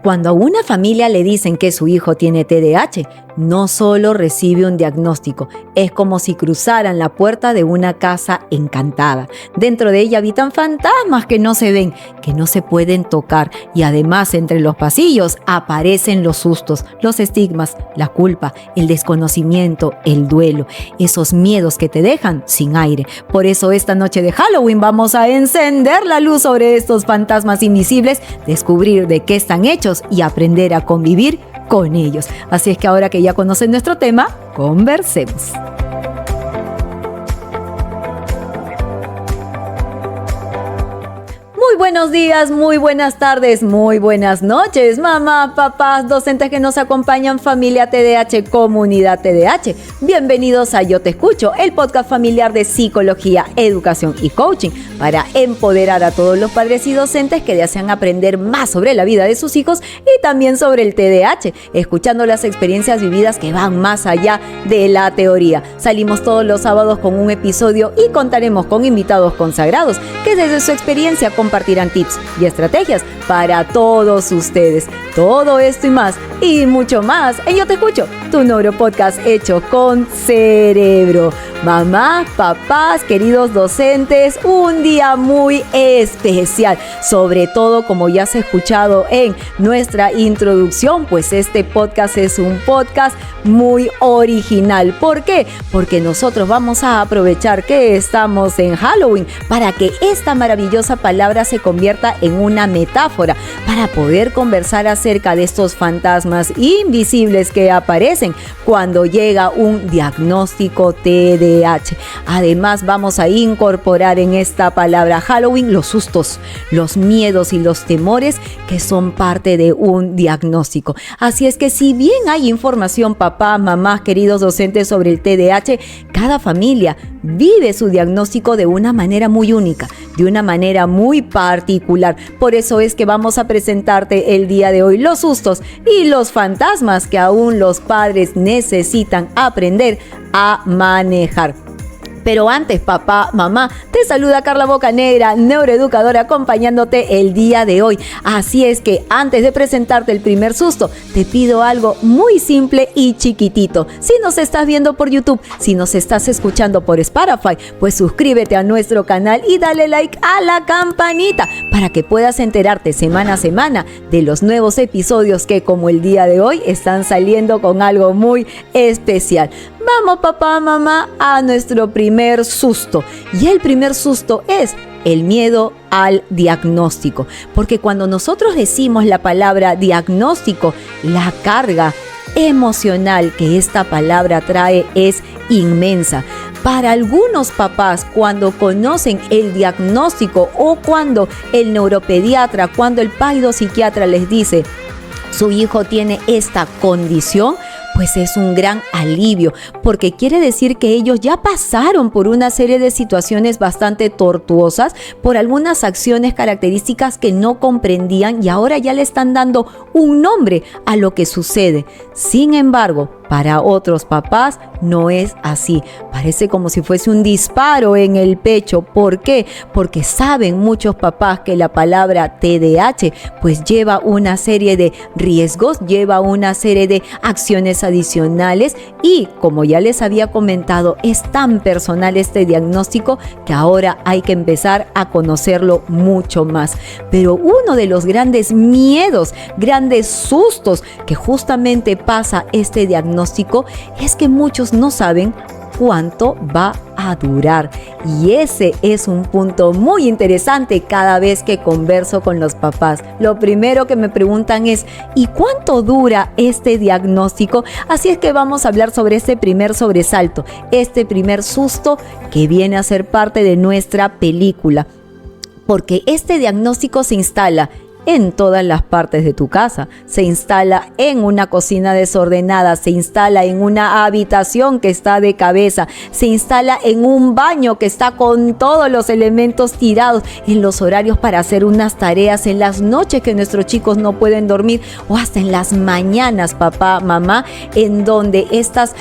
Cuando a una familia le dicen que su hijo tiene TDAH, no solo recibe un diagnóstico, es como si cruzaran la puerta de una casa encantada. Dentro de ella habitan fantasmas que no se ven, que no se pueden tocar, y además entre los pasillos aparecen los sustos, los estigmas, la culpa, el desconocimiento, el duelo, esos miedos que te dejan sin aire. Por eso esta noche de Halloween vamos a encender la luz sobre estos fantasmas invisibles, descubrir de qué están hechos y aprender a convivir con ellos. Así es que ahora que ya conocen nuestro tema, conversemos. Muy buenos días, muy buenas tardes, muy buenas noches, mamá, papás, docentes que nos acompañan, familia TDAH, comunidad TDAH. Bienvenidos a Yo Te Escucho, el podcast familiar de psicología, educación y coaching para empoderar a todos los padres y docentes que desean aprender más sobre la vida de sus hijos y también sobre el TDAH, escuchando las experiencias vividas que van más allá de la teoría. Salimos todos los sábados con un episodio y contaremos con invitados consagrados que desde su experiencia compartirán tips y estrategias para todos ustedes. Todo esto y más, y mucho más, en Yo Te Escucho, tu neuropodcast hecho con cerebro. Mamás, papás, queridos docentes, un día muy especial. Sobre todo, como ya se ha escuchado en nuestra introducción, pues este podcast es un podcast muy original. ¿Por qué? Porque nosotros vamos a aprovechar que estamos en Halloween para que esta maravillosa palabra se convierta en una metáfora para poder conversar acerca de estos fantasmas invisibles que aparecen cuando llega un diagnóstico TDAH. Además, vamos a incorporar en esta palabra Halloween los sustos, los miedos y los temores que son parte de un diagnóstico. Así es que si bien hay información, papá, mamá, queridos docentes, sobre el TDAH, cada familia vive su diagnóstico de una manera muy única, de una manera muy particular. Por eso es que vamos a presentarte el día de hoy los sustos y los fantasmas que aún los padres necesitan aprender a manejar. Pero antes, papá, mamá, te saluda Carla Bocanegra, neuroeducadora, acompañándote el día de hoy. Así es que antes de presentarte el primer susto, te pido algo muy simple y chiquitito. Si nos estás viendo por YouTube, si nos estás escuchando por Spotify, pues suscríbete a nuestro canal y dale like a la campanita para que puedas enterarte semana a semana de los nuevos episodios que, como el día de hoy, están saliendo con algo muy especial. Vamos, papá, mamá, a nuestro primer susto. Y el primer susto es el miedo al diagnóstico. Porque cuando nosotros decimos la palabra diagnóstico, la carga emocional que esta palabra trae es inmensa. Para algunos papás, cuando conocen el diagnóstico o cuando el neuropediatra, cuando el psiquiatra les dice su hijo tiene esta condición, pues es un gran alivio, porque quiere decir que ellos ya pasaron por una serie de situaciones bastante tortuosas, por algunas acciones características que no comprendían y ahora ya le están dando un nombre a lo que sucede. Sin embargo, para otros papás no es así. Parece como si fuese un disparo en el pecho. ¿Por qué? Porque saben muchos papás que la palabra TDAH pues lleva una serie de riesgos, lleva una serie de acciones adicionales y, como ya les había comentado, es tan personal este diagnóstico que ahora hay que empezar a conocerlo mucho más. Pero uno de los grandes miedos, grandes sustos que justamente pasa este diagnóstico es que muchos no saben cuánto va a durar. Y ese es un punto muy interesante cada vez que converso con los papás. Lo primero que me preguntan es: ¿y cuánto dura este diagnóstico? Así es que vamos a hablar sobre este primer sobresalto, este primer susto que viene a ser parte de nuestra película. Porque este diagnóstico se instala en todas las partes de tu casa. Se instala en una cocina desordenada, se instala en una habitación que está de cabeza, se instala en un baño que está con todos los elementos tirados, en los horarios para hacer unas tareas, en las noches que nuestros chicos no pueden dormir o hasta en las mañanas, papá, mamá, en donde estas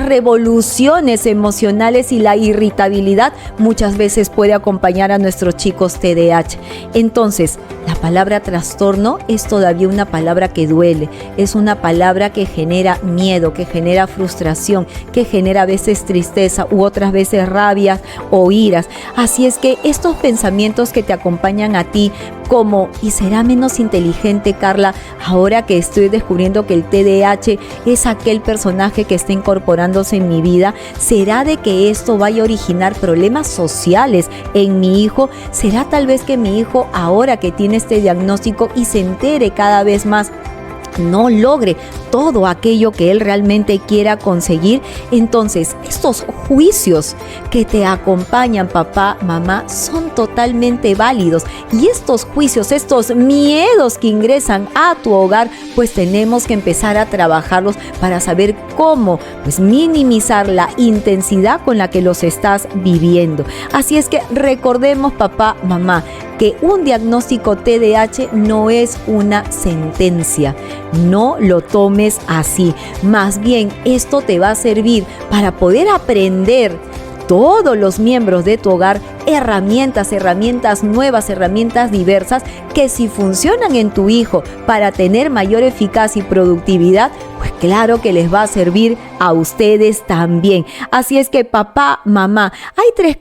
revoluciones emocionales y la irritabilidad muchas veces puede acompañar a nuestros chicos TDAH. Entonces, la palabra palabra trastorno es todavía una palabra que duele, es una palabra que genera miedo, que genera frustración, que genera a veces tristeza u otras veces rabia o iras. Así es que estos pensamientos que te acompañan a ti como, ¿y será menos inteligente, Carla, ahora que estoy descubriendo que el TDAH es aquel personaje que está incorporándose en mi vida? ¿Será de que esto vaya a originar problemas sociales en mi hijo? ¿Será tal vez que mi hijo, ahora que tiene este diagnóstico y se entere cada vez más, no logre todo aquello que él realmente quiera conseguir? Entonces, estos juicios que te acompañan, papá, mamá, son totalmente válidos. Y estos juicios, estos miedos que ingresan a tu hogar, pues tenemos que empezar a trabajarlos para saber cómo, pues, minimizar la intensidad con la que los estás viviendo. Así es que recordemos, papá, mamá, que un diagnóstico TDAH no es una sentencia. No lo tomes así. Más bien, esto te va a servir para poder aprender todos los miembros de tu hogar herramientas nuevas, herramientas diversas que si funcionan en tu hijo para tener mayor eficacia y productividad, pues claro que les va a servir a ustedes también. Así es que papá, mamá, hay tres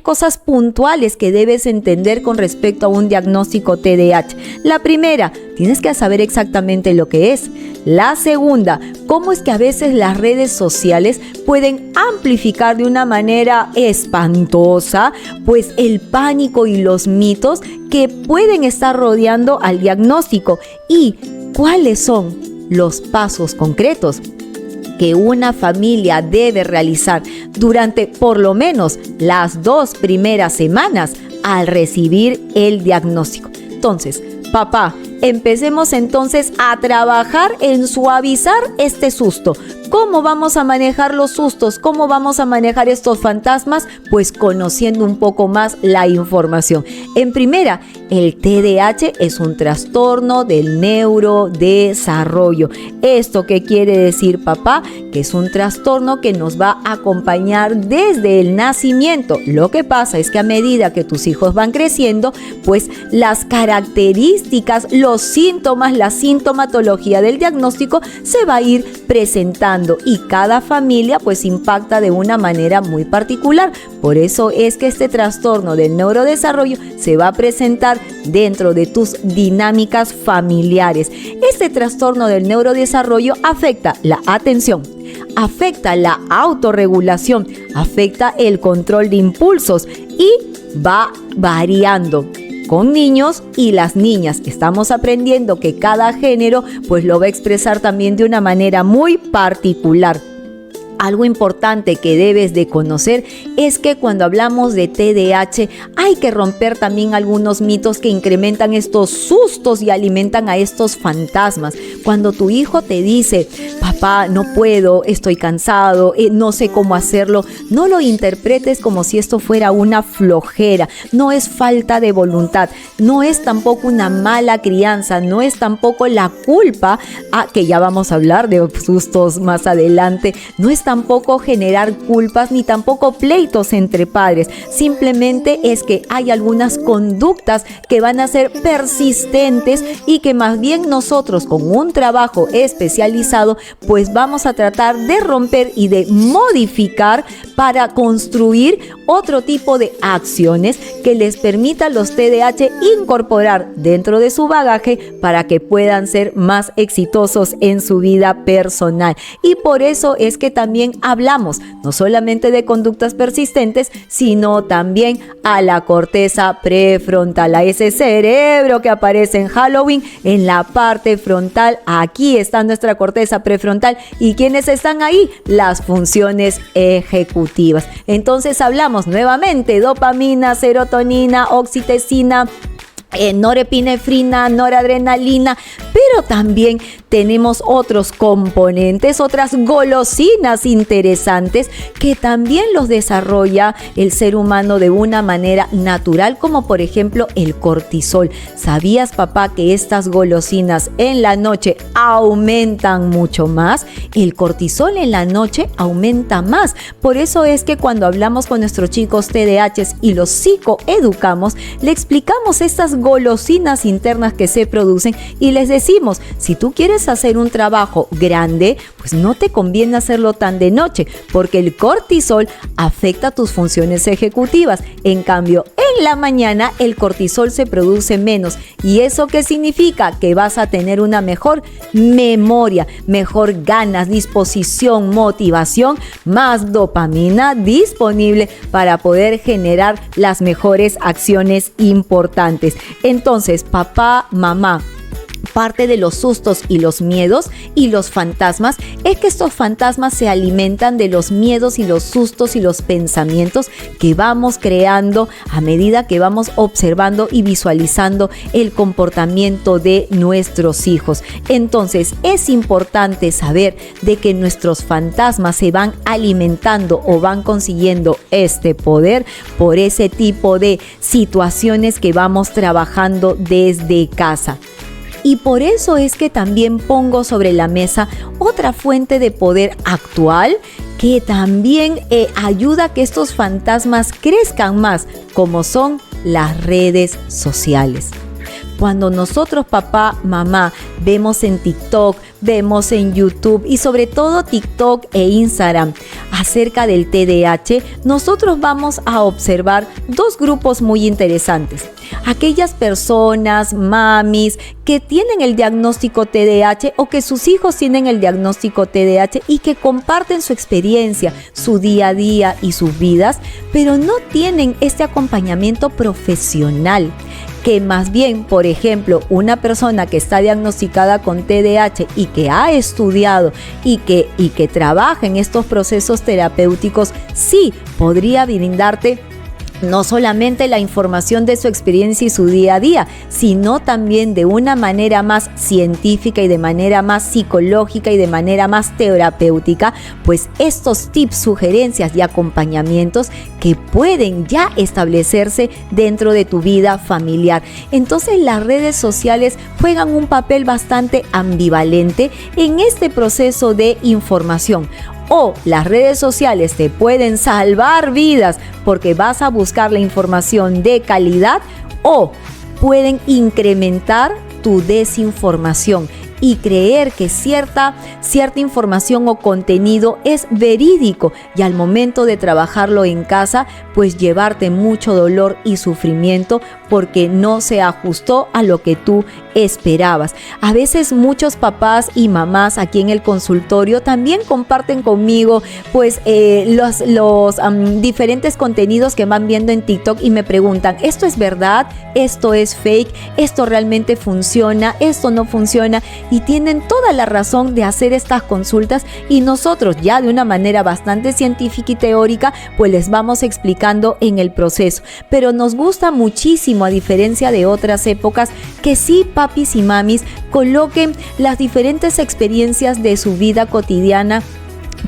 cosas puntuales que debes entender con respecto a un diagnóstico TDAH. La primera, tienes que saber exactamente lo que es. La segunda, cómo es que a veces las redes sociales pueden amplificar de una manera espantosa, pues el pánico y los mitos que pueden estar rodeando al diagnóstico, y cuáles son los pasos concretos que una familia debe realizar durante por lo menos las 2 primeras semanas al recibir el diagnóstico. Entonces, papá, empecemos entonces a trabajar en suavizar este susto. ¿Cómo vamos a manejar los sustos? ¿Cómo vamos a manejar estos fantasmas? Pues conociendo un poco más la información. En primera, el TDAH es un trastorno del neurodesarrollo. ¿Esto qué quiere decir, papá? Que es un trastorno que nos va a acompañar desde el nacimiento. Lo que pasa es que a medida que tus hijos van creciendo, pues las características, los síntomas, la sintomatología del diagnóstico se va a ir presentando, y cada familia pues impacta de una manera muy particular. Por eso es que este trastorno del neurodesarrollo se va a presentar dentro de tus dinámicas familiares. Este trastorno del neurodesarrollo afecta la atención, afecta la autorregulación, afecta el control de impulsos y va variando con niños y las niñas. Estamos aprendiendo que cada género pues lo va a expresar también de una manera muy particular. Algo importante que debes de conocer es que cuando hablamos de TDAH hay que romper también algunos mitos que incrementan estos sustos y alimentan a estos fantasmas. Cuando tu hijo te dice, papá, no puedo, estoy cansado, no sé cómo hacerlo, no lo interpretes como si esto fuera una flojera. No es falta de voluntad, no es tampoco una mala crianza, no es tampoco la culpa, que ya vamos a hablar de sustos más adelante, no es tampoco generar culpas ni tampoco pleitos entre padres. Simplemente es que hay algunas conductas que van a ser persistentes y que más bien nosotros con un trabajo especializado pues vamos a tratar de romper y de modificar para construir otro tipo de acciones que les permita a los TDAH incorporar dentro de su bagaje para que puedan ser más exitosos en su vida personal. Y por eso es que también hablamos no solamente de conductas persistentes, sino también a la corteza prefrontal, a ese cerebro que aparece en Halloween en la parte frontal. Aquí está nuestra corteza prefrontal. ¿Y quiénes están ahí? Las funciones ejecutivas. Entonces hablamos nuevamente: dopamina, serotonina, oxitocina, norepinefrina, noradrenalina, pero también tenemos otros componentes, otras golosinas interesantes que también los desarrolla el ser humano de una manera natural, como por ejemplo el cortisol. ¿Sabías, papá, que estas golosinas en la noche aumentan mucho más? El cortisol en la noche aumenta más. Por eso es que cuando hablamos con nuestros chicos TDAH y los psicoeducamos, le explicamos estas golosinas internas que se producen y les decimos, si tú quieres hacer un trabajo grande, pues no te conviene hacerlo tan de noche, porque el cortisol afecta tus funciones ejecutivas. En cambio, en la mañana el cortisol se produce menos. ¿Y eso qué significa? Que vas a tener una mejor memoria, mejor ganas, disposición, motivación, más dopamina disponible para poder generar las mejores acciones importantes. Entonces, papá, mamá, parte de los sustos y los miedos y los fantasmas es que estos fantasmas se alimentan de los miedos y los sustos y los pensamientos que vamos creando a medida que vamos observando y visualizando el comportamiento de nuestros hijos. Entonces es importante saber de que nuestros fantasmas se van alimentando o van consiguiendo este poder por ese tipo de situaciones que vamos trabajando desde casa. Y por eso es que también pongo sobre la mesa otra fuente de poder actual que también ayuda a que estos fantasmas crezcan más, como son las redes sociales. Cuando nosotros, papá, mamá, vemos en TikTok, vemos en YouTube y sobre todo TikTok e Instagram acerca del TDAH, nosotros vamos a observar dos grupos muy interesantes. Aquellas personas, mamis, que tienen el diagnóstico TDAH o que sus hijos tienen el diagnóstico TDAH y que comparten su experiencia, su día a día y sus vidas, pero no tienen este acompañamiento profesional. Que más bien, por ejemplo, una persona que está diagnosticada con TDAH y que ha estudiado y que trabaja en estos procesos terapéuticos, sí podría brindarte no solamente la información de su experiencia y su día a día, sino también de una manera más científica y de manera más psicológica y de manera más terapéutica, pues estos tips, sugerencias y acompañamientos que pueden ya establecerse dentro de tu vida familiar. Entonces las redes sociales juegan un papel bastante ambivalente en este proceso de información. O las redes sociales te pueden salvar vidas porque vas a buscar la información de calidad, o pueden incrementar tu desinformación y creer que cierta información o contenido es verídico y al momento de trabajarlo en casa, pues llevarte mucho dolor y sufrimiento porque no se ajustó a lo que tú esperabas. A veces muchos papás y mamás aquí en el consultorio también comparten conmigo pues los diferentes contenidos que van viendo en TikTok y me preguntan, ¿esto es verdad? ¿Esto es fake? ¿Esto realmente funciona? ¿Esto no funciona? Y tienen toda la razón de hacer estas consultas y nosotros ya de una manera bastante científica y teórica pues les vamos explicando en el proceso. Pero nos gusta muchísimo, a diferencia de otras épocas, que sí, papis y mamis coloquen las diferentes experiencias de su vida cotidiana,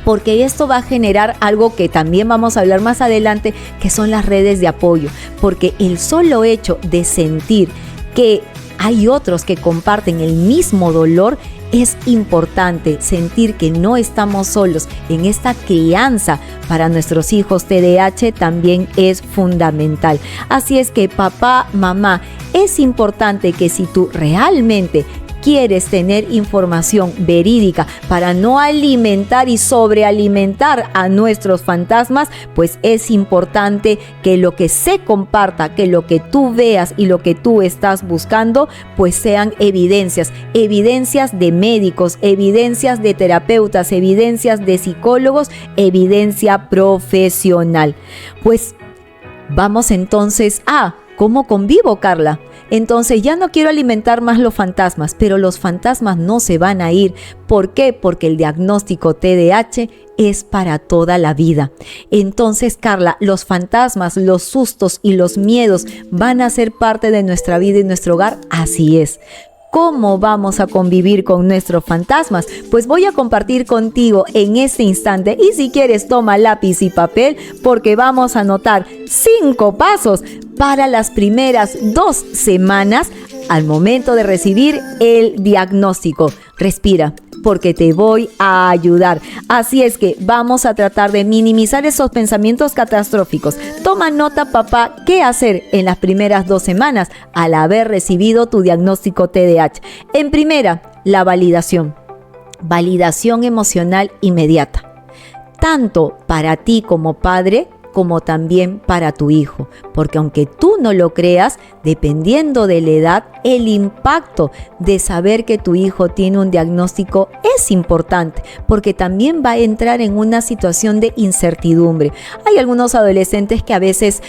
porque esto va a generar algo que también vamos a hablar más adelante, que son las redes de apoyo, porque el solo hecho de sentir que hay otros que comparten el mismo dolor, es importante sentir que no estamos solos en esta crianza para nuestros hijos TDAH, también es fundamental. Así es que papá, mamá, es importante que si tú realmente quieres tener información verídica para no alimentar y sobrealimentar a nuestros fantasmas, pues es importante que lo que se comparta, que lo que tú veas y lo que tú estás buscando, pues sean evidencias de médicos, evidencias de terapeutas, evidencias de psicólogos, evidencia profesional. Pues vamos entonces a ¿cómo convivo, Carla? Entonces ya no quiero alimentar más los fantasmas, pero los fantasmas no se van a ir. ¿Por qué? Porque el diagnóstico TDAH es para toda la vida. Entonces, Carla, los fantasmas, los sustos y los miedos van a ser parte de nuestra vida y nuestro hogar. Así es. ¿Cómo vamos a convivir con nuestros fantasmas? Pues voy a compartir contigo en este instante, y si quieres toma lápiz y papel, porque vamos a anotar 5 pasos para las primeras 2 semanas al momento de recibir el diagnóstico. Respira, porque te voy a ayudar. Así es que vamos a tratar de minimizar esos pensamientos catastróficos. Toma nota, papá, qué hacer en las primeras 2 semanas al haber recibido tu diagnóstico TDAH. En primera, la validación. Validación emocional inmediata. Tanto para ti como padre, como también para tu hijo, porque aunque tú no lo creas, dependiendo de la edad, el impacto de saber que tu hijo tiene un diagnóstico es importante, porque también va a entrar en una situación de incertidumbre. Hay algunos adolescentes que a veces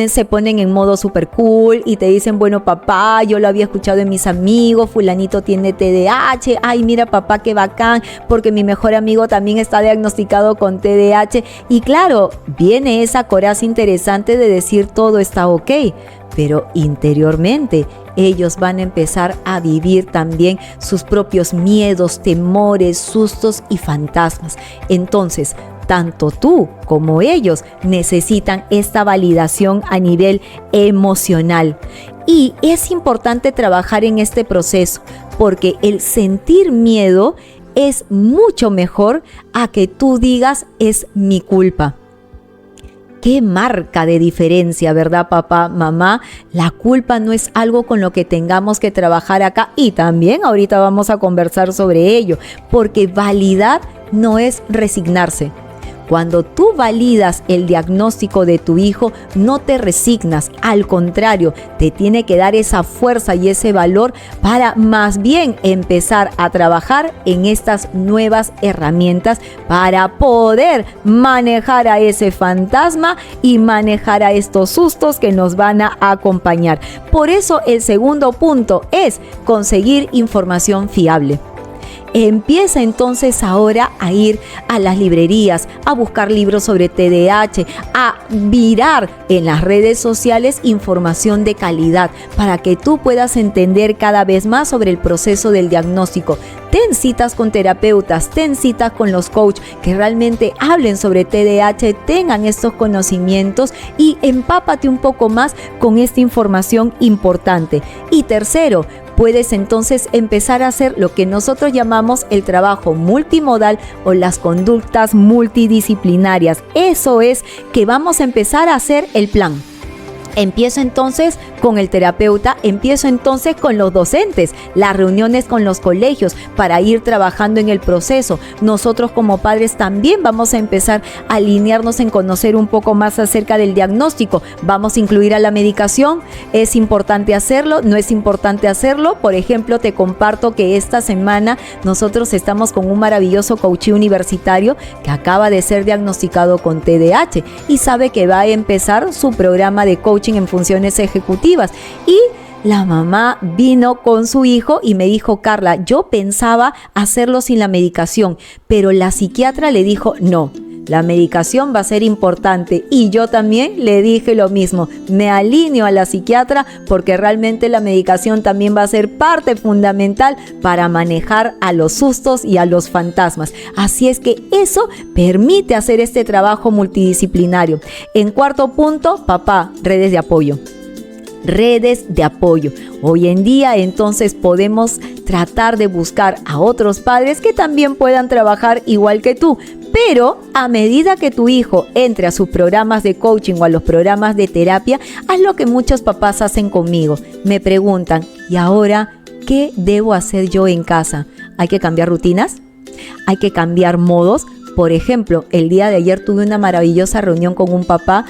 se ponen en modo super cool y te dicen, bueno papá, yo lo había escuchado de mis amigos, fulanito tiene TDAH, ay mira papá qué bacán, porque mi mejor amigo también está diagnosticado con TDAH, y claro, viene esa coraza interesante de decir todo está ok, pero interiormente ellos van a empezar a vivir también sus propios miedos, temores, sustos y fantasmas. Entonces, tanto tú como ellos necesitan esta validación a nivel emocional. Y es importante trabajar en este proceso, porque el sentir miedo es mucho mejor a que tú digas es mi culpa. Qué marca de diferencia, ¿verdad, papá, mamá? La culpa no es algo con lo que tengamos que trabajar acá, y también ahorita vamos a conversar sobre ello, porque validar no es resignarse. Cuando tú validas el diagnóstico de tu hijo, no te resignas, al contrario, te tiene que dar esa fuerza y ese valor para más bien empezar a trabajar en estas nuevas herramientas para poder manejar a ese fantasma y manejar a estos sustos que nos van a acompañar. Por eso el segundo punto es conseguir información fiable. Empieza entonces ahora a ir a las librerías, a buscar libros sobre TDAH, a mirar en las redes sociales información de calidad para que tú puedas entender cada vez más sobre el proceso del diagnóstico. Ten citas con terapeutas, ten citas con los coaches que realmente hablen sobre TDAH, tengan estos conocimientos y empápate un poco más con esta información importante. Y tercero, puedes entonces empezar a hacer lo que nosotros llamamos el trabajo multimodal o las conductas multidisciplinarias. Eso es que vamos a empezar a hacer el plan. Empiezo entonces con el terapeuta, empiezo entonces con los docentes, las reuniones con los colegios para ir trabajando en el proceso. Nosotros como padres también vamos a empezar a alinearnos en conocer un poco más acerca del diagnóstico. Vamos a incluir a la medicación, es importante hacerlo, no es importante hacerlo. Por ejemplo, te comparto que esta semana nosotros estamos con un maravilloso coachee universitario que acaba de ser diagnosticado con TDAH y sabe que va a empezar su programa de coaching en funciones ejecutivas, y la mamá vino con su hijo y me dijo, Carla, yo pensaba hacerlo sin la medicación, pero la psiquiatra le dijo no, la medicación va a ser importante, y yo también le dije lo mismo, me alineo a la psiquiatra porque realmente la medicación también va a ser parte fundamental para manejar a los sustos y a los fantasmas. Así es que eso permite hacer este trabajo multidisciplinario. En cuarto punto, papá, redes de apoyo. Redes de apoyo. Hoy en día entonces podemos tratar de buscar a otros padres que también puedan trabajar igual que tú, pero a medida que tu hijo entre a sus programas de coaching o a los programas de terapia, haz lo que muchos papás hacen conmigo. Me preguntan, ¿y ahora qué debo hacer yo en casa? ¿Hay que cambiar rutinas? ¿Hay que cambiar modos? Por ejemplo, el día de ayer tuve una maravillosa reunión con un papá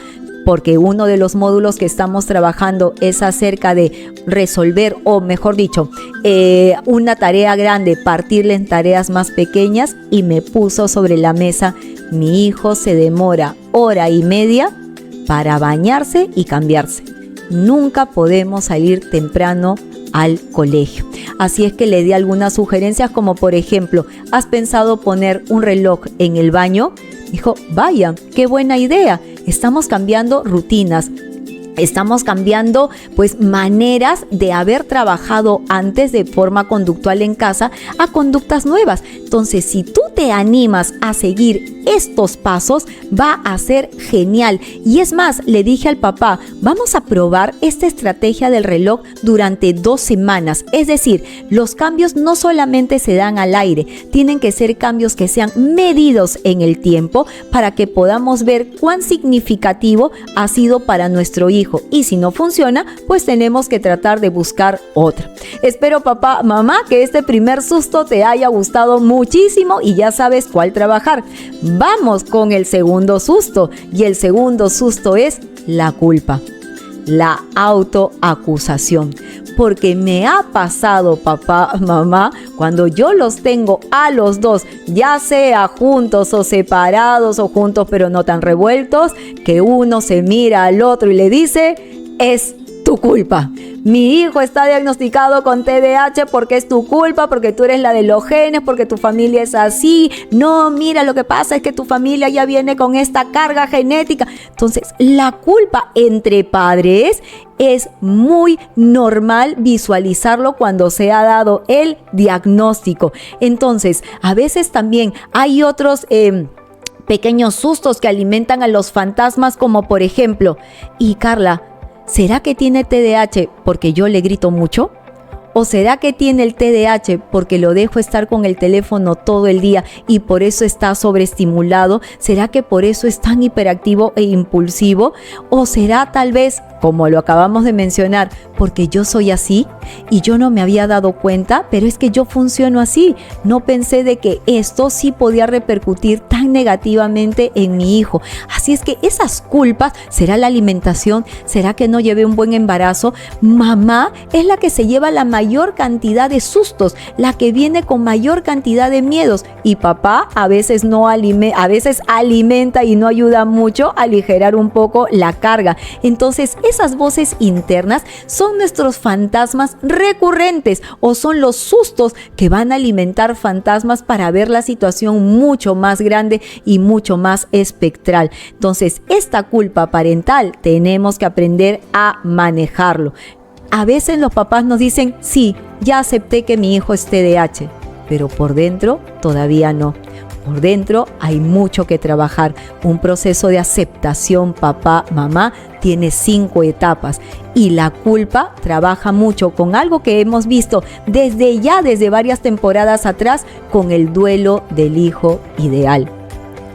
porque uno de los módulos que estamos trabajando es acerca de resolver, o mejor dicho, una tarea grande, partirla en tareas más pequeñas, y me puso sobre la mesa, mi hijo se demora 1:30 para bañarse y cambiarse. Nunca podemos salir temprano al colegio. Así es que le di algunas sugerencias, como por ejemplo, ¿has pensado poner un reloj en el baño? Dijo, vaya, qué buena idea. Estamos cambiando rutinas. Estamos cambiando pues maneras de haber trabajado antes de forma conductual en casa a conductas nuevas. Entonces, si tú te animas a seguir estos pasos, va a ser genial. Y es más, le dije al papá, vamos a probar esta estrategia del reloj durante 2 semanas. Es decir, los cambios no solamente se dan al aire, tienen que ser cambios que sean medidos en el tiempo para que podamos ver cuán significativo ha sido para nuestro hijo. Y si no funciona, pues tenemos que tratar de buscar otra. Espero, papá, mamá, que este primer susto te haya gustado muchísimo y ya sabes cuál trabajar. Vamos con el segundo susto. Y el segundo susto es la culpa, la autoacusación. Porque me ha pasado, papá, mamá, cuando yo los tengo a los dos, ya sea juntos o separados o juntos pero no tan revueltos, que uno se mira al otro y le dice, es tu culpa. Mi hijo está diagnosticado con TDAH porque es tu culpa, porque tú eres la de los genes, porque tu familia es así. No, mira, lo que pasa es que tu familia ya viene con esta carga genética. Entonces, la culpa entre padres es muy normal visualizarlo cuando se ha dado el diagnóstico. Entonces, a veces también hay otros pequeños sustos que alimentan a los fantasmas, como por ejemplo, y Carla, ¿será que tiene TDAH porque yo le grito mucho? ¿O será que tiene el TDAH porque lo dejo estar con el teléfono todo el día y por eso está sobreestimulado? ¿Será que por eso es tan hiperactivo e impulsivo? ¿O será tal vez, como lo acabamos de mencionar, porque yo soy así y yo no me había dado cuenta, pero es que yo funciono así? No pensé de que esto sí podía repercutir tan negativamente en mi hijo. Así es que esas culpas, ¿será la alimentación? ¿Será que no llevé un buen embarazo? Mamá es la que se lleva la mayor cantidad de sustos, la que viene con mayor cantidad de miedos, y papá a veces alimenta y no ayuda mucho a aligerar un poco la carga. Entonces, esas voces internas son nuestros fantasmas recurrentes o son los sustos que van a alimentar fantasmas para ver la situación mucho más grande y mucho más espectral. Entonces, esta culpa parental tenemos que aprender a manejarlo. A veces los papás nos dicen, sí, ya acepté que mi hijo es TDAH, pero por dentro todavía no. Por dentro hay mucho que trabajar. Un proceso de aceptación, papá, mamá, tiene 5 etapas. Y la culpa trabaja mucho con algo que hemos visto desde varias temporadas atrás, con el duelo del hijo ideal.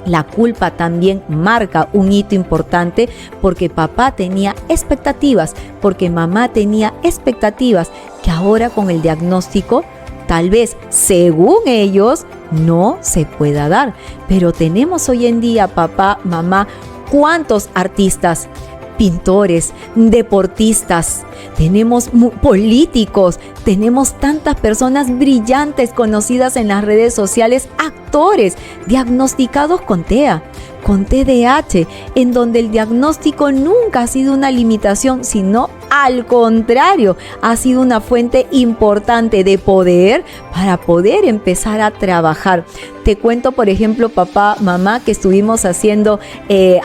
La culpa también marca un hito importante porque papá tenía expectativas, porque mamá tenía expectativas que ahora con el diagnóstico tal vez, según ellos, no se pueda dar. Pero tenemos hoy en día, papá, mamá, ¿cuántos artistas, pintores, deportistas, tenemos políticos, tenemos tantas personas brillantes conocidas en las redes sociales, actores diagnosticados con TEA, con TDAH, en donde el diagnóstico nunca ha sido una limitación, sino al contrario, ha sido una fuente importante de poder para poder empezar a trabajar. Te cuento, por ejemplo, papá, mamá, que estuvimos haciendo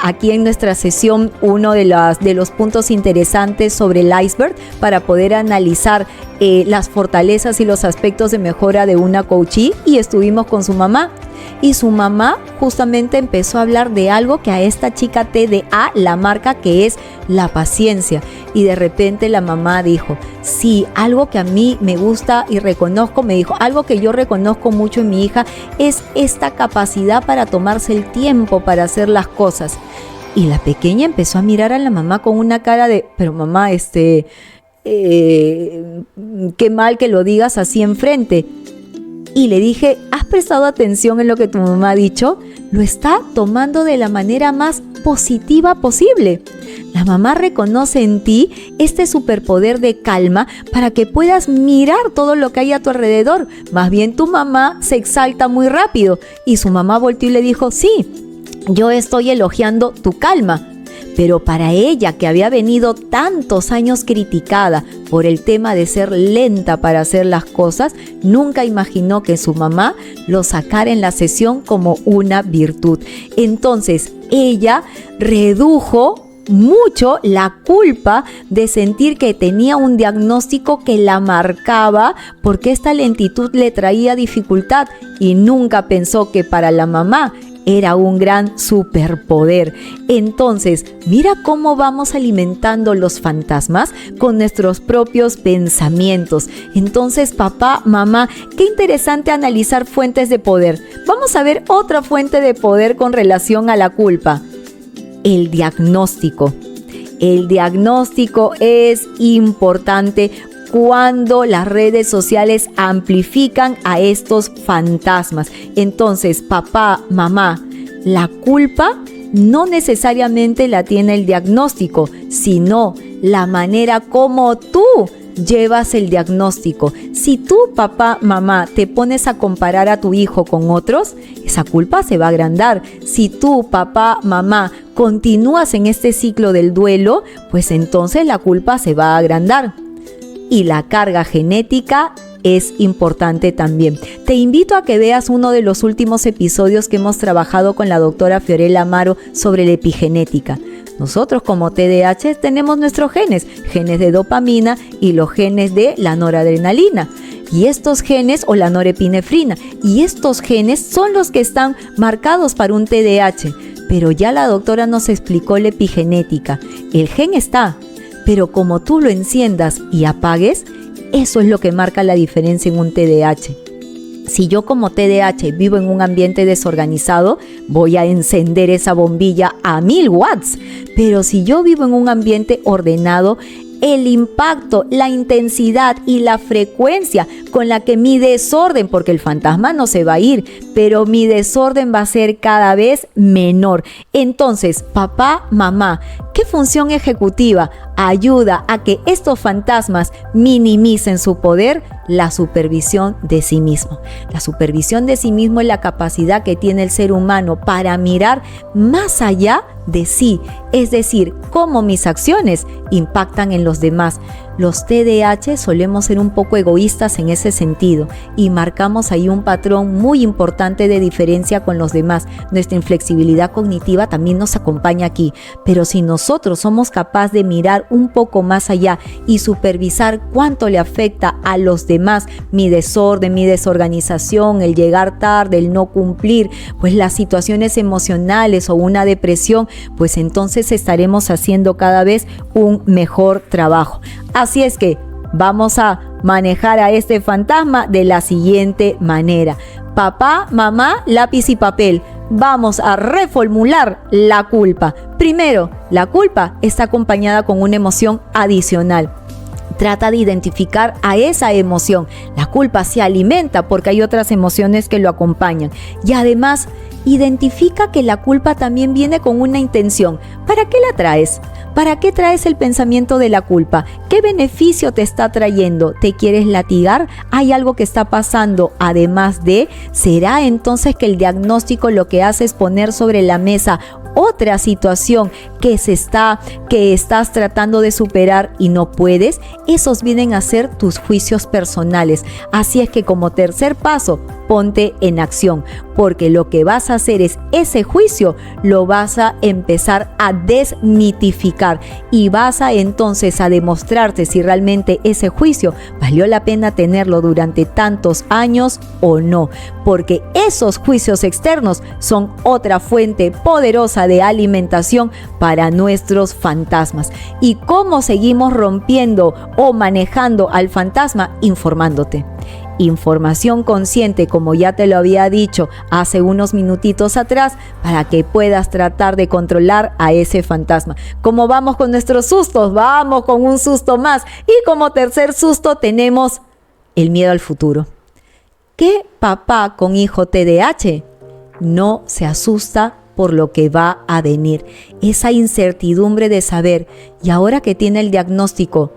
aquí en nuestra sesión uno de los puntos interesantes sobre el iceberg para poder analizar las fortalezas y los aspectos de mejora de una coachee, y estuvimos con su mamá. Y su mamá justamente empezó a hablar de algo que a esta chica TDA la marca, que es la paciencia. Y de repente la mamá dijo, sí, algo que a mí me gusta y reconozco, me dijo, algo que yo reconozco mucho en mi hija es esta capacidad para tomarse el tiempo para hacer las cosas. Y la pequeña empezó a mirar a la mamá con una cara de, pero mamá, qué mal que lo digas así enfrente. Y le dije, ¿has prestado atención en lo que tu mamá ha dicho? Lo está tomando de la manera más positiva posible. La mamá reconoce en ti este superpoder de calma para que puedas mirar todo lo que hay a tu alrededor. Más bien tu mamá se exalta muy rápido. Y su mamá volteó y le dijo, sí, yo estoy elogiando tu calma. Pero para ella, que había venido tantos años criticada por el tema de ser lenta para hacer las cosas, nunca imaginó que su mamá lo sacara en la sesión como una virtud. Entonces, ella redujo mucho la culpa de sentir que tenía un diagnóstico que la marcaba porque esta lentitud le traía dificultad y nunca pensó que para la mamá era un gran superpoder. Entonces, mira cómo vamos alimentando los fantasmas con nuestros propios pensamientos. Entonces, papá, mamá, qué interesante analizar fuentes de poder. Vamos a ver otra fuente de poder con relación a la culpa. El diagnóstico. El diagnóstico es importante cuando las redes sociales amplifican a estos fantasmas. Entonces, papá, mamá, la culpa no necesariamente la tiene el diagnóstico, sino la manera como tú llevas el diagnóstico. Si tú, papá, mamá, te pones a comparar a tu hijo con otros, esa culpa se va a agrandar. Si tú, papá, mamá, continúas en este ciclo del duelo, pues entonces la culpa se va a agrandar. Y la carga genética es importante también. Te invito a que veas uno de los últimos episodios que hemos trabajado con la doctora Fiorella Amaro sobre la epigenética. Nosotros como TDAH tenemos nuestros genes de dopamina y los genes de la noradrenalina. Y estos genes, o la norepinefrina, y estos genes son los que están marcados para un TDAH. Pero ya la doctora nos explicó la epigenética. El gen está, pero como tú lo enciendas y apagues, eso es lo que marca la diferencia en un TDAH. Si yo como TDAH vivo en un ambiente desorganizado, voy a encender esa bombilla a 1000 watts. Pero si yo vivo en un ambiente ordenado, el impacto, la intensidad y la frecuencia con la que mi desorden, porque el fantasma no se va a ir, pero mi desorden va a ser cada vez menor. Entonces, papá, mamá, ¿qué función ejecutiva ayuda a que estos fantasmas minimicen su poder? La supervisión de sí mismo. La supervisión de sí mismo es la capacidad que tiene el ser humano para mirar más allá de sí, es decir, cómo mis acciones impactan en los demás. Los TDAH solemos ser un poco egoístas en ese sentido y marcamos ahí un patrón muy importante de diferencia con los demás. Nuestra inflexibilidad cognitiva también nos acompaña aquí, pero si nosotros somos capaces de mirar un poco más allá y supervisar cuánto le afecta a los demás, mi desorden, mi desorganización, el llegar tarde, el no cumplir, pues las situaciones emocionales o una depresión, pues entonces estaremos haciendo cada vez un mejor trabajo. Así es que vamos a manejar a este fantasma de la siguiente manera. Papá, mamá, lápiz y papel. Vamos a reformular la culpa. Primero, la culpa está acompañada con una emoción adicional. Trata de identificar a esa emoción. La culpa se alimenta porque hay otras emociones que lo acompañan. Y además, identifica que la culpa también viene con una intención. ¿Para qué la traes? ¿Para qué traes el pensamiento de la culpa? ¿Qué beneficio te está trayendo? ¿Te quieres latigar? ¿Hay algo que está pasando además de? ¿Será entonces que el diagnóstico lo que hace es poner sobre la mesa otra situación que estás tratando de superar y no puedes? Esos vienen a ser tus juicios personales. Así es que como tercer paso, ponte en acción, porque lo que vas a hacer es ese juicio lo vas a empezar a desmitificar y vas a entonces a demostrarte si realmente ese juicio valió la pena tenerlo durante tantos años o no, porque esos juicios externos son otra fuente poderosa de alimentación para nuestros fantasmas. ¿Y cómo seguimos rompiendo o manejando al fantasma? Informándote. Información consciente, como ya te lo había dicho hace unos minutitos atrás, para que puedas tratar de controlar a ese fantasma. ¿Cómo vamos con nuestros sustos? Vamos con un susto más. Y como tercer susto tenemos el miedo al futuro. ¿Qué papá con hijo TDAH no se asusta por lo que va a venir? Esa incertidumbre de saber, y ahora que tiene el diagnóstico,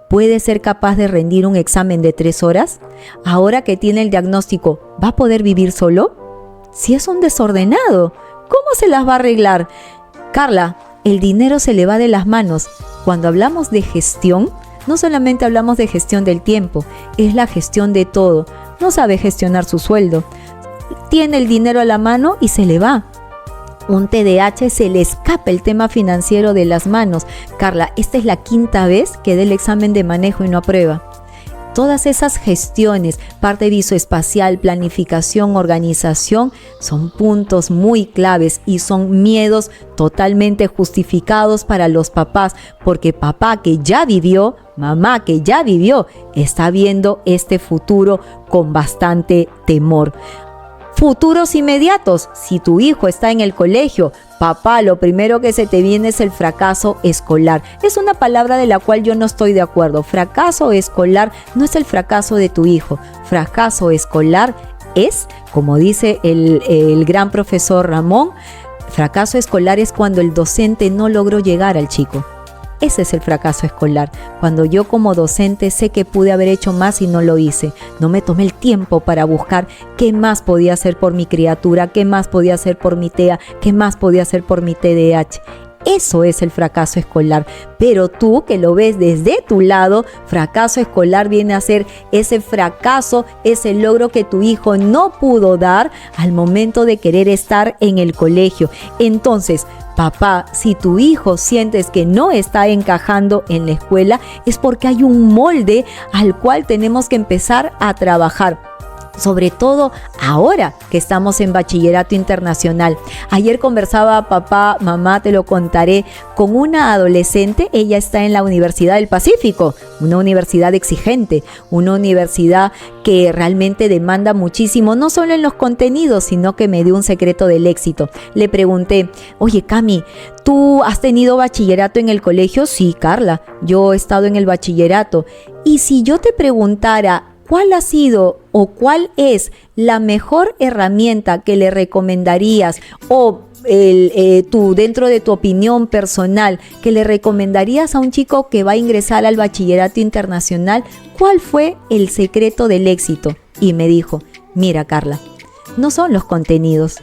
¿puede ser capaz de rendir un examen de 3 horas? Ahora que tiene el diagnóstico, ¿va a poder vivir solo? Si es un desordenado, ¿cómo se las va a arreglar? Carla, el dinero se le va de las manos. Cuando hablamos de gestión, no solamente hablamos de gestión del tiempo, es la gestión de todo. No sabe gestionar su sueldo. Tiene el dinero a la mano y se le va. un TDAH se le escapa el tema financiero de las manos. Carla, esta es la 5ª vez que da el examen de manejo y no aprueba. Todas esas gestiones, parte visoespacial, planificación, organización, son puntos muy claves y son miedos totalmente justificados para los papás, porque papá que ya vivió, mamá que ya vivió, está viendo este futuro con bastante temor. Futuros inmediatos, si tu hijo está en el colegio, papá, lo primero que se te viene es el fracaso escolar. Es una palabra de la cual yo no estoy de acuerdo. Fracaso escolar no es el fracaso de tu hijo. Fracaso escolar es, como dice el gran profesor Ramón, fracaso escolar es cuando el docente no logró llegar al chico. Ese es el fracaso escolar, cuando yo como docente sé que pude haber hecho más y no lo hice. No me tomé el tiempo para buscar qué más podía hacer por mi criatura, qué más podía hacer por mi TEA, qué más podía hacer por mi TDAH. Eso es el fracaso escolar, pero tú que lo ves desde tu lado, fracaso escolar viene a ser ese fracaso, ese logro que tu hijo no pudo dar al momento de querer estar en el colegio. Entonces, papá, si tu hijo sientes que no está encajando en la escuela, es porque hay un molde al cual tenemos que empezar a trabajar. Sobre todo ahora que estamos en bachillerato internacional. Ayer conversaba papá, mamá, te lo contaré, con una adolescente. Ella está en la Universidad del Pacífico, una universidad exigente, una universidad que realmente demanda muchísimo, no solo en los contenidos, sino que me dio un secreto del éxito. Le pregunté, oye Cami, ¿tú has tenido bachillerato en el colegio? Sí, Carla, yo he estado en el bachillerato. Y si yo te preguntara, ¿cuál ha sido o cuál es la mejor herramienta que le recomendarías o tú dentro de tu opinión personal que le recomendarías a un chico que va a ingresar al bachillerato internacional? ¿Cuál fue el secreto del éxito? Y me dijo, mira Carla, no son los contenidos.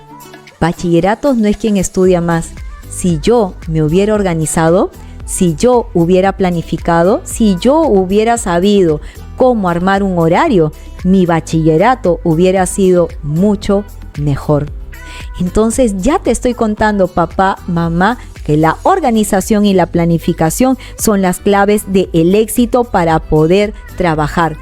Bachilleratos no es quien estudia más. Si yo me hubiera organizado, si yo hubiera planificado, si yo hubiera sabido cómo armar un horario, mi bachillerato hubiera sido mucho mejor. Entonces ya te estoy contando, papá, mamá, que la organización y la planificación son las claves del éxito para poder trabajar.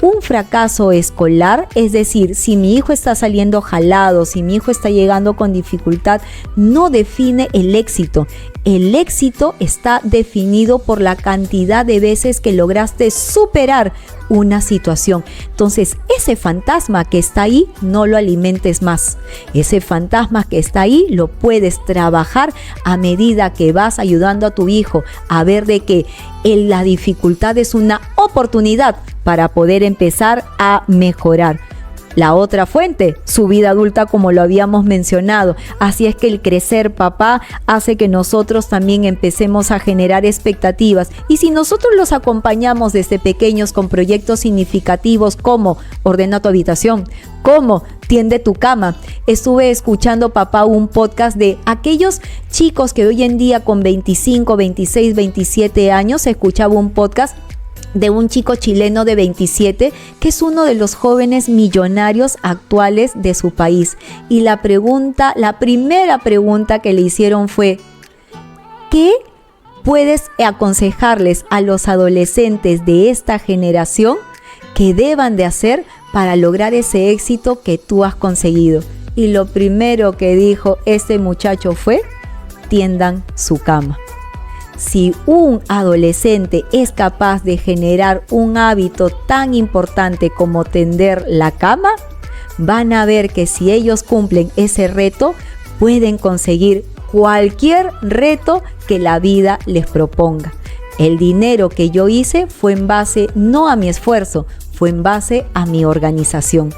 Un fracaso escolar, es decir, si mi hijo está saliendo jalado, si mi hijo está llegando con dificultad, no define el éxito. El éxito está definido por la cantidad de veces que lograste superar una situación. Entonces, ese fantasma que está ahí, no lo alimentes más. Ese fantasma que está ahí, lo puedes trabajar a medida que vas ayudando a tu hijo a ver de que la dificultad es una oportunidad para poder empezar a mejorar. La otra fuente, su vida adulta, como lo habíamos mencionado. Así es que el crecer, papá, hace que nosotros también empecemos a generar expectativas. Y si nosotros los acompañamos desde pequeños con proyectos significativos como ordena tu habitación, como tiende tu cama. Estuve escuchando, papá, un podcast de aquellos chicos que hoy en día con 25, 26, 27 años, escuchaba un podcast de un chico chileno de 27 que es uno de los jóvenes millonarios actuales de su país. Y la primera pregunta que le hicieron fue, ¿qué puedes aconsejarles a los adolescentes de esta generación que deban de hacer para lograr ese éxito que tú has conseguido? Y lo primero que dijo este muchacho fue, tiendan su cama. Si un adolescente es capaz de generar un hábito tan importante como tender la cama, van a ver que si ellos cumplen ese reto, pueden conseguir cualquier reto que la vida les proponga. El dinero que yo hice fue en base no a mi esfuerzo, fue en base a mi organización.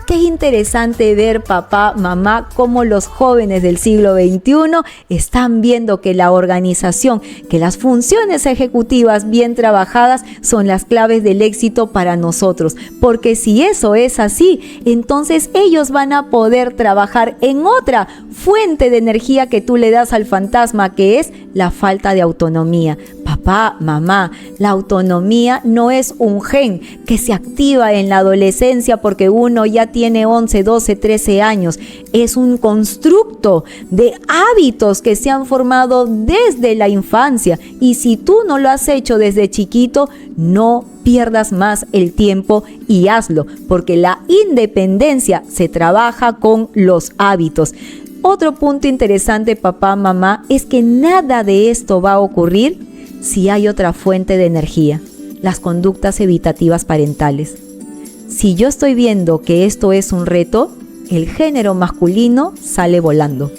Qué interesante ver, papá, mamá, cómo los jóvenes del siglo XXI están viendo que la organización, que las funciones ejecutivas bien trabajadas son las claves del éxito para nosotros. Porque si eso es así, entonces ellos van a poder trabajar en otra fuente de energía que tú le das al fantasma, que es la falta de autonomía. Papá, Papá, mamá, la autonomía no es un gen que se activa en la adolescencia porque uno ya tiene 11, 12, 13 años. Es un constructo de hábitos que se han formado desde la infancia. Y si tú no lo has hecho desde chiquito, no pierdas más el tiempo y hazlo, porque la independencia se trabaja con los hábitos. Otro punto interesante, papá, mamá, es que nada de esto va a ocurrir si hay otra fuente de energía, las conductas evitativas parentales. Si yo estoy viendo que esto es un reto, el género masculino sale volando.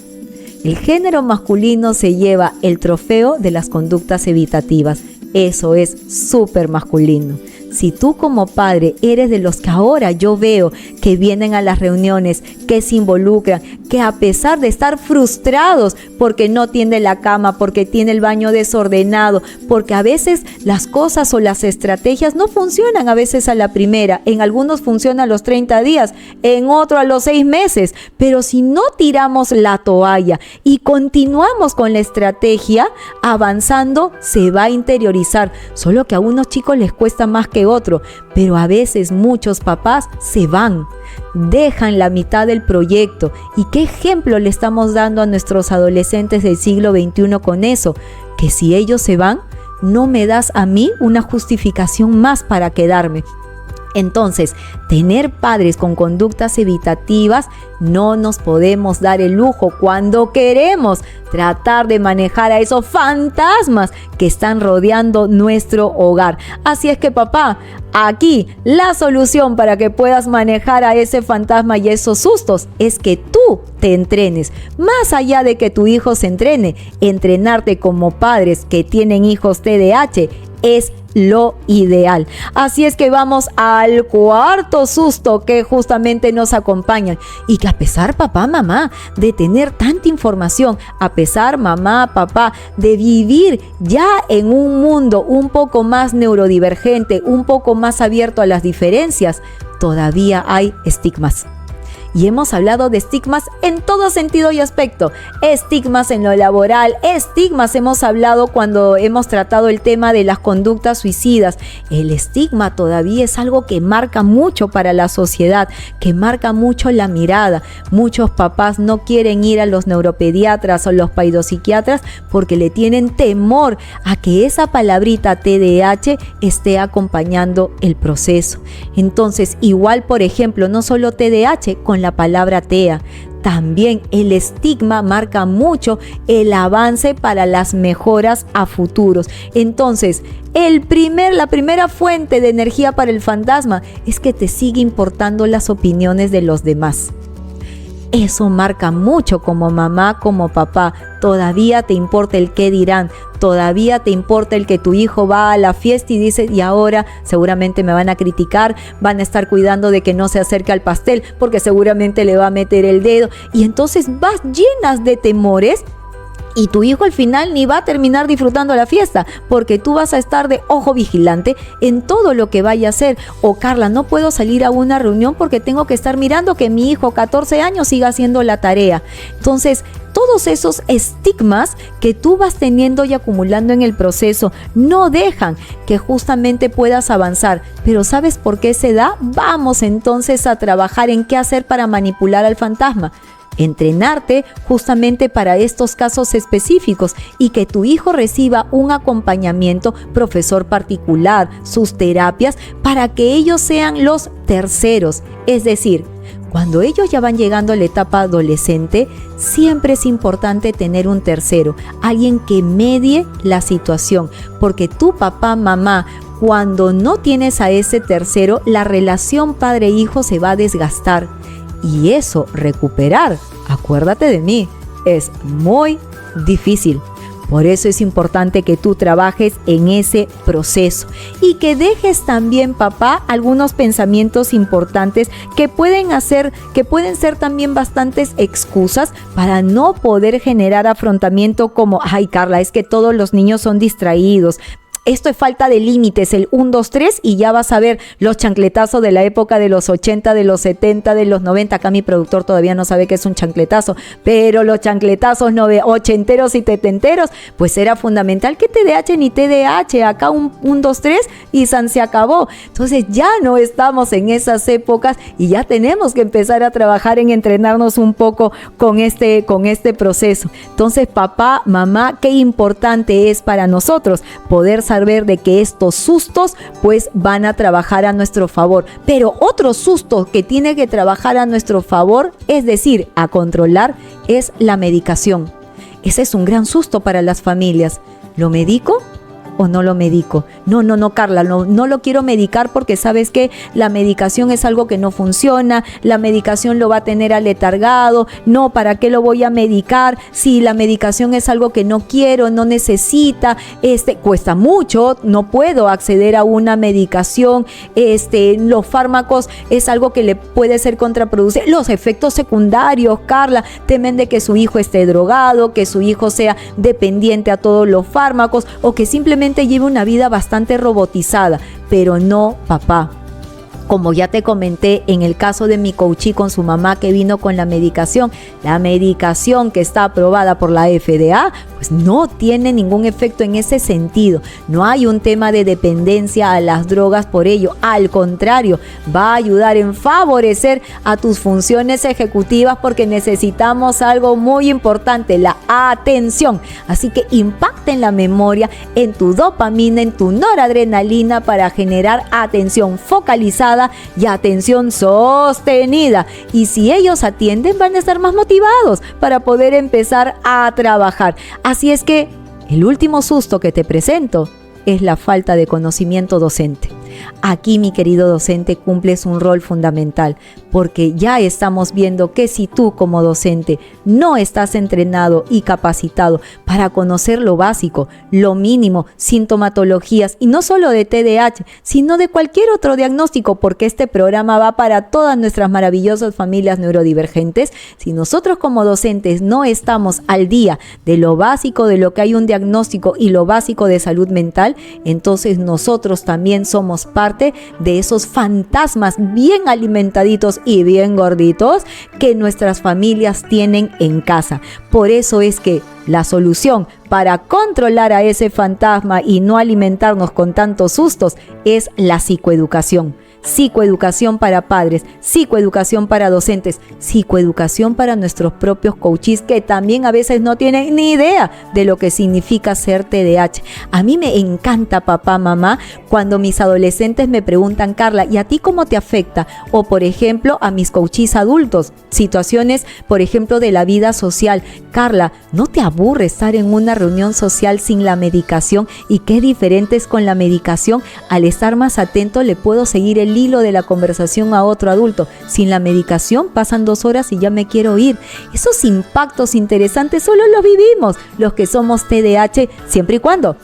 El género masculino se lleva el trofeo de las conductas evitativas. Eso es súper masculino. Si tú como padre eres de los que ahora yo veo que vienen a las reuniones, que se involucran, que a pesar de estar frustrados porque no tiende la cama, porque tiene el baño desordenado, porque a veces las cosas o las estrategias no funcionan a veces a la primera, en algunos funciona a los 30 días, en otro a los 6 meses, pero si no tiramos la toalla y continuamos con la estrategia, avanzando se va a interiorizar, solo que a unos chicos les cuesta más que otro, pero a veces muchos papás se van, dejan la mitad del proyecto. ¿Y qué ejemplo le estamos dando a nuestros adolescentes del siglo XXI con eso? Que si ellos se van, no me das a mí una justificación más para quedarme. Entonces, tener padres con conductas evitativas, no nos podemos dar el lujo cuando queremos tratar de manejar a esos fantasmas que están rodeando nuestro hogar. Así es que, papá, aquí la solución para que puedas manejar a ese fantasma y esos sustos es que tú te entrenes. Más allá de que tu hijo se entrene, entrenarte como padres que tienen hijos TDAH es lo ideal. Así es que vamos al cuarto susto que justamente nos acompaña, y que a pesar, papá, mamá, de tener tanta información, a pesar, mamá, papá, de vivir ya en un mundo un poco más neurodivergente, un poco más abierto a las diferencias, todavía hay estigmas. Y hemos hablado de estigmas en todo sentido y aspecto. Estigmas en lo laboral, estigmas hemos hablado cuando hemos tratado el tema de las conductas suicidas. El estigma todavía es algo que marca mucho para la sociedad, que marca mucho la mirada. Muchos papás no quieren ir a los neuropediatras o los paidopsiquiatras porque le tienen temor a que esa palabrita TDAH esté acompañando el proceso. Entonces, igual, por ejemplo, no solo TDAH, con la palabra TEA, también el estigma marca mucho el avance para las mejoras a futuros. Entonces, la primera fuente de energía para el fantasma es que te sigue importando las opiniones de los demás. Eso marca mucho como mamá, como papá. Todavía te importa el qué dirán, todavía te importa el que tu hijo va a la fiesta y dice, y ahora seguramente me van a criticar, van a estar cuidando de que no se acerque al pastel porque seguramente le va a meter el dedo. Y entonces vas llenas de temores. Y tu hijo al final ni va a terminar disfrutando la fiesta porque tú vas a estar de ojo vigilante en todo lo que vaya a hacer. O Carla, no puedo salir a una reunión porque tengo que estar mirando que mi hijo 14 años siga haciendo la tarea. Entonces, todos esos estigmas que tú vas teniendo y acumulando en el proceso no dejan que justamente puedas avanzar. Pero ¿sabes por qué se da? Vamos entonces a trabajar en qué hacer para manipular al fantasma. Entrenarte justamente para estos casos específicos y que tu hijo reciba un acompañamiento, profesor particular, sus terapias, para que ellos sean los terceros. Es decir, cuando ellos ya van llegando a la etapa adolescente, siempre es importante tener un tercero, alguien que medie la situación, porque tu papá, mamá, cuando no tienes a ese tercero, la relación padre-hijo se va a desgastar. Y eso, recuperar, acuérdate de mí, es muy difícil. Por eso es importante que tú trabajes en ese proceso y que dejes también, papá, algunos pensamientos importantes que pueden ser también bastantes excusas para no poder generar afrontamiento como, ay, Carla, es que todos los niños son distraídos. esto es falta de límites, el 1, 2, 3, y ya vas a ver los chancletazos de la época de los 80, de los 70, de los 90. Acá mi productor todavía no sabe qué es un chancletazo, pero los chancletazos ochenteros y setenteros, pues era fundamental que TDAH ni TDAH, acá un 2, 3 y se acabó. Entonces ya no estamos en esas épocas y ya tenemos que empezar a trabajar en entrenarnos un poco con este proceso. Entonces, papá, mamá, qué importante es para nosotros poder saber de que estos sustos pues van a trabajar a nuestro favor. Pero otro susto que tiene que trabajar a nuestro favor, es decir, a controlar, es la medicación. Ese es un gran susto para las familias. ¿Lo medico o no lo medico? No, Carla, no lo quiero medicar porque sabes que la medicación es algo que no funciona, la medicación lo va a tener aletargado, no, ¿para qué lo voy a medicar? Si la medicación es algo que no quiero, no necesita, cuesta mucho, no puedo acceder a una medicación, los fármacos es algo que le puede ser contraproducente, los efectos secundarios, Carla, temen de que su hijo esté drogado, que su hijo sea dependiente a todos los fármacos o que simplemente lleve una vida bastante robotizada, pero no, papá. Como ya te comenté en el caso de mi coachí con su mamá que vino con la medicación que está aprobada por la FDA, pues no tiene ningún efecto en ese sentido. No hay un tema de dependencia a las drogas por ello. Al contrario, va a ayudar en favorecer a tus funciones ejecutivas porque necesitamos algo muy importante, la atención. Así que impacta en la memoria, en tu dopamina, en tu noradrenalina para generar atención focalizada y atención sostenida. Y si ellos atienden, van a estar más motivados para poder empezar a trabajar. Así es que el último susto que te presento es la falta de conocimiento docente. Aquí, mi querido docente, cumples un rol fundamental, porque ya estamos viendo que si tú como docente no estás entrenado y capacitado para conocer lo básico, lo mínimo, sintomatologías, y no solo de TDAH, sino de cualquier otro diagnóstico, porque este programa va para todas nuestras maravillosas familias neurodivergentes. Si nosotros como docentes no estamos al día de lo básico, de lo que hay un diagnóstico y lo básico de salud mental, entonces nosotros también somos parte de esos fantasmas bien alimentaditos y bien gorditos que nuestras familias tienen en casa. Por eso es que la solución para controlar a ese fantasma y no alimentarnos con tantos sustos es la psicoeducación. Psicoeducación para padres, psicoeducación para docentes, psicoeducación para nuestros propios coaches que también a veces no tienen ni idea de lo que significa ser TDAH. A mí me encanta, papá, mamá, cuando mis adolescentes me preguntan, Carla, ¿y a ti cómo te afecta? O por ejemplo, a mis coaches adultos, situaciones, por ejemplo, de la vida social. Carla, ¿no te aburre estar en una reunión social sin la medicación? ¿Y qué diferente es con la medicación? Al estar más atento le puedo seguir el hilo de la conversación a otro adulto. Sin la medicación pasan 2 horas y ya me quiero ir. Esos impactos interesantes solo los vivimos los que somos TDAH, siempre y cuando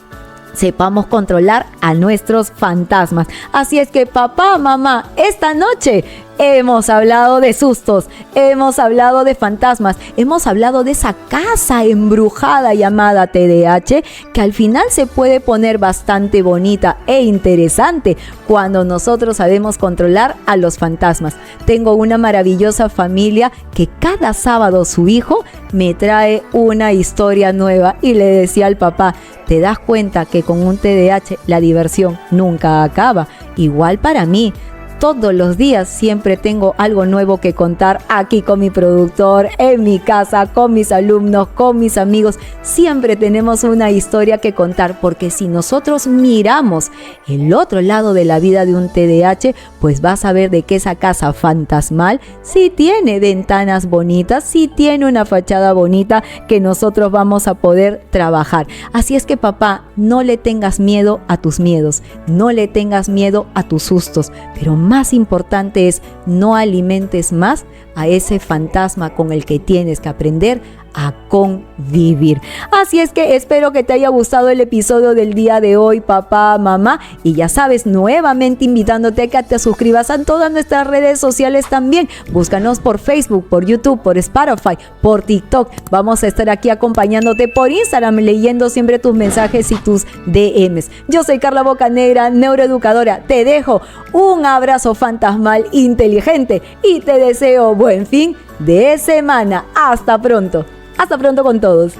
sepamos controlar a nuestros fantasmas. Así es que, papá, mamá, esta noche hemos hablado de sustos, hemos hablado de fantasmas, hemos hablado de esa casa embrujada llamada TDAH, que al final se puede poner bastante bonita e interesante cuando nosotros sabemos controlar a los fantasmas. Tengo una maravillosa familia que cada sábado su hijo me trae una historia nueva y le decía al papá, ¿te das cuenta que con un TDAH la diversión nunca acaba? Igual para mí. Todos los días siempre tengo algo nuevo que contar aquí con mi productor, en mi casa, con mis alumnos, con mis amigos. Siempre tenemos una historia que contar, porque si nosotros miramos el otro lado de la vida de un TDAH, pues vas a ver de que esa casa fantasmal sí tiene ventanas bonitas, sí tiene una fachada bonita que nosotros vamos a poder trabajar. Así es que, papá, no le tengas miedo a tus miedos, no le tengas miedo a tus sustos, pero más importante es no alimentes más a ese fantasma con el que tienes que aprender a convivir. Así es que espero que te haya gustado el episodio del día de hoy, papá, mamá, y ya sabes, nuevamente invitándote a que te suscribas a todas nuestras redes sociales también. Búscanos por Facebook, por YouTube, por Spotify, por TikTok. Vamos a estar aquí acompañándote por Instagram, leyendo siempre tus mensajes y tus DMs. Yo soy Carla Bocanegra, neuroeducadora. Te dejo un abrazo fantasmal inteligente y te deseo buen fin de semana. Hasta pronto. Hasta pronto con todos.